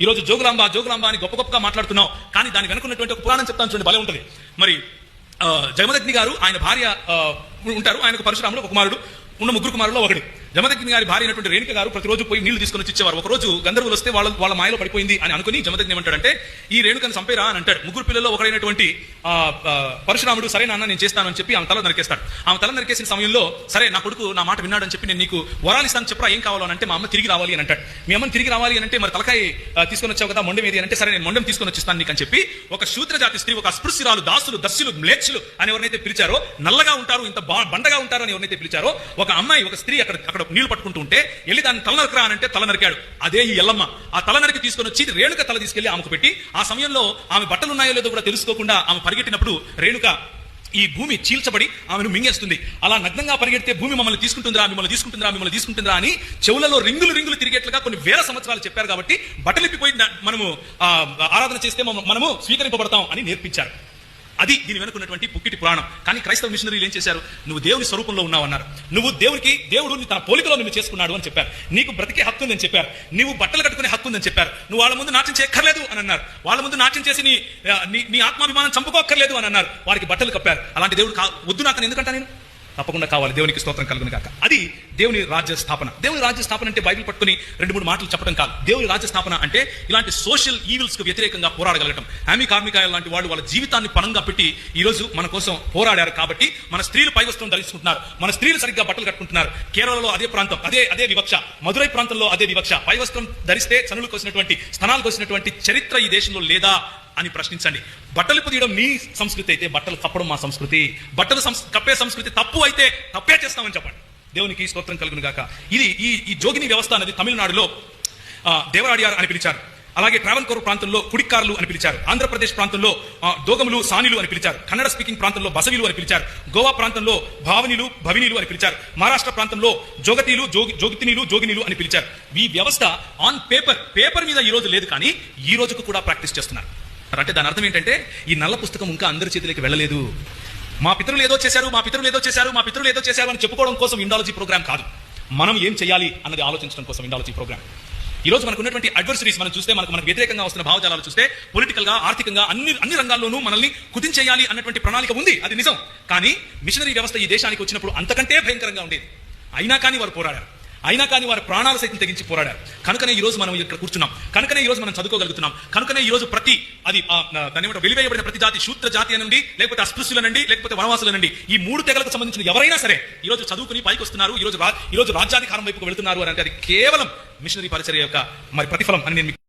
ఈ రోజు జోగులాంబ జోగులాంబ అని గొప్ప గొప్పగా మాట్లాడుతున్నావు, కానీ దాని వెనుకున్నటువంటి ఒక పురాణం చెప్తాను చూడండి, భలే ఉంటుంది. మరి జమదగ్ని గారు ఆయన భార్య ఉంటారు, ఆయనకు పరశురాముడు ఒక కుమారుడు, ఉన్న ముగ్గురు కుమారుల్లో ఒకడు. జమదగ్ని గారి భార్య అయినటువంటి రేణుక గారు ప్రతిరోజు పోయి నీళ్లు తీసుకొని ఇచ్చేవారు. ఒక రోజు గంధర్వులు వస్తే వాళ్ళ మాయలో పడిపోయింది అని అనుకుని జమదగ్ని ఏమంటాడంటే, ఈ రేణుకను చంపేరా అని అంటాడు. ముగ్గురు పిల్లల్లో ఒకడైనటువంటి పరశురాముడు సరే నాన్న నేను చేస్తాను అని చెప్పి ఆమె తల నరికేస్తాడు. ఆమె తల నరికేసిన సమయంలో సరే నా కొడుకు నా మాట విన్నాడని చెప్పి నేను నీకు వరాలు ఇస్తాను చెప్పరా ఏం కావాలో అంటే, మా అమ్మ తిరిగి రావాలి అని అంటాడు. మీ అమ్మని తిరిగి రావాలి అని అంటే, మరి తలకాయ తీసుకొని వచ్చావు కదా మొండం ఏది అంటే, సరే నేను మొండం తీసుకొని వచ్చిస్తాను నీకు అని చెప్పి ఒక శూద్ర జాతి స్త్రీ, ఒక అస్పృశ్యురాలు, దాసులు, దస్యులు, మ్లేచ్చులు అని ఎవరైతే పిలిచారో, నల్లగా ఉంటారు ఇంత బండగా ఉంటారు అని ఎవరైతే పిలిచారో, ఒక అమ్మాయి ఒక స్త్రీ అక్కడ నీళ్లు పట్టుకుంటూ ఉంటే వెళ్ళి దాన్ని తల నరకరా అంటే తల నరికాడు. అదే ఈ ఎల్లమ్మ ఆ తల నరికి తీసుకొని వచ్చి రేణుక తల తీసుకెళ్లి ఆమెకు పెట్టి, ఆ సమయంలో ఆమె బట్టలు ఉన్నాయో లేదో కూడా తెలుసుకోకుండా ఆమె పరిగెట్టినప్పుడు రేణుక ఈ భూమి చీల్చబడి ఆమెను మింగేస్తుంది. అలా నగ్నంగా పరిగెడితే భూమి మమ్మల్ని తీసుకుంటుందిరా, మిమ్మల్ని తీసుకుంటుందిరా, మిమ్మల్ని తీసుకుంటుందిరా అని చెవులలో రింగులు తిరిగేట్లుగా కొన్ని వేల సంవత్సరాలు చెప్పారు. కాబట్టి బట్టలిప్పిపోయి మనము ఆరాధన చేస్తే మనము స్వీకరింపబడతాం అని నేర్పించారు. అది దీని వెనుకున్నటువంటి పుక్కిటి పురాణం. కానీ క్రైస్తవ మిషనరీలు ఏం చేశారు, నువ్వు దేవుని స్వరూపంలో ఉన్నావు అన్నారు, నువ్వు దేవుడు తన పోలికలో నిన్ను చేసుకున్నాడు అని చెప్పారు, నీకు బ్రతికే హక్కు ఉందని చెప్పారు, నీవు బట్టలు కట్టుకునే హక్కు ఉందని చెప్పారు, నువ్వు వాళ్ళ ముందు నాట్యం చేయక్కర్లేదు అని అన్నారు, వాళ్ళ ముందు నాట్యం చేసి నీ ఆత్మాభిమానం చంపుకోక్కర్లేదు అని అన్నారు, వారికి బట్టలు కప్పారు. అలాంటి దేవుడు వద్దు నాకు ఎందుకంటా నేను తప్పకుండా కావాలి. దేవునికి స్తోత్రం కలుగును గాక. అది దేవుని రాజ్య స్థాపన. దేవుని రాజ్య స్థాపన అంటే బైబిల్ పట్టుకుని 2-3 మాటలు చెప్పడం కాదు. దేవుని రాజ్య స్థాపన అంటే ఇలాంటి సోషల్ ఈవిల్స్ కు వ్యతిరేకంగా పోరాడగలగటం. హామీ కార్మికాయలు లాంటి వాళ్ళు వాళ్ళ జీవితాన్ని పణంగా పెట్టి ఈ రోజు మన కోసం పోరాడారు. కాబట్టి మన స్త్రీలు పైవస్త్రం ధరించుకుంటున్నారు, మన స్త్రీలు సరిగ్గా బట్టలు కట్టుకుంటున్నారు. కేరళలో అదే ప్రాంతం, అదే వివక్ష. మదురై ప్రాంతంలో అదే వివక్ష. పైవస్త్రం ధరిస్తే చనులు కోసినటువంటి, స్తనాలు కోసినటువంటి చరిత్ర ఈ దేశంలో లేదా అని ప్రశ్నించండి. బట్టలు పొదియడం నీ సంస్కృతి అయితే బట్టలు కప్పడం మా సంస్కృతి. బట్టలు కప్పే సంస్కృతి తప్పు అయితే తప్పే చేస్తామని చెప్పండి. దేవునికి స్తోత్రం కలుగును గాక. ఇది ఈ జోగిని వ్యవస్థ అనేది తమిళనాడులో దేవరాడియార్ అని పిలిచారు. అలాగే ట్రావెన్కోర్ ప్రాంతంలో కుడిక్కార్లు అని పిలిచారు. ఆంధ్రప్రదేశ్ ప్రాంతంలో దోగములు, సానిలు అని పిలిచారు. కన్నడ స్పీకింగ్ ప్రాంతంలో బసవిలు అని పిలిచారు. గోవా ప్రాంతంలో భావనిలు, భవినీలు అని పిలిచారు. మహారాష్ట్ర ప్రాంతంలో జోగతీలు, జోగినీలు అని పిలిచారు. ఈ వ్యవస్థ ఆన్ పేపర్ మీద ఈ రోజు లేదు, కానీ ఈ రోజుకు కూడా ప్రాక్టీస్ చేస్తున్నారు. అంటే దాని అర్థం ఏంటంటే, ఈ నల్ల పుస్తకం ఇంకా అందరి చేతిలోకి వెళ్ళలేదు. మా పితరులు ఏదో చేశారు అని చెప్పుకోవడం కోసం ఇండాలజీ ప్రోగ్రామ్ కాదు, మనం ఏం చేయాలి అన్నది ఆలోచించడం కోసం ఇండాలజీ ప్రోగ్రామ్. ఈ రోజు మనకు ఉన్నటువంటి అడ్వర్సరీస్ మనం చూస్తే, మనకు వ్యతిరేకంగా వస్తున్న భావజాలాలు చూస్తే, పొలిటికల్ గా, ఆర్థికంగా అన్ని రంగాల్లోనూ మనల్ని కుదించేయాలి అన్నటువంటి ప్రణాళిక ఉంది, అది నిజం. కానీ మిషనరీ వ్యవస్థ ఈ దేశానికి వచ్చినప్పుడు అంతకంటే భయంకరంగా ఉండేది. అయినా కానీ వారు పోరాడారు, అయినా కానీ వారి ప్రాణాలు సైతం తెగించి పోరాడారు. కనుకనే ఈ రోజు మనం ఇక్కడ కూర్చున్నాం, కనుకనే ఈ రోజు మనం చదువుకోగలుగుతున్నాం, కనుకనే ఈ రోజు దాని వెలివేయబడిన ప్రతి జాతి, శూద్ర జాతి అనండి, లేకపోతే అస్పృశ్యులనండి, లేకపోతే వనవాసులనండి, ఈ 3 తెగలకు సంబంధించిన ఎవరైనా సరే ఈ రోజు చదువుకుని పైకి వస్తున్నారు, ఈ రోజు రాజ్యాధికారం వైపుకు వెళ్తున్నారు అని అంటే అది కేవలం మిషనరీ పరిచర్య యొక్క ప్రతిఫలం అని నేను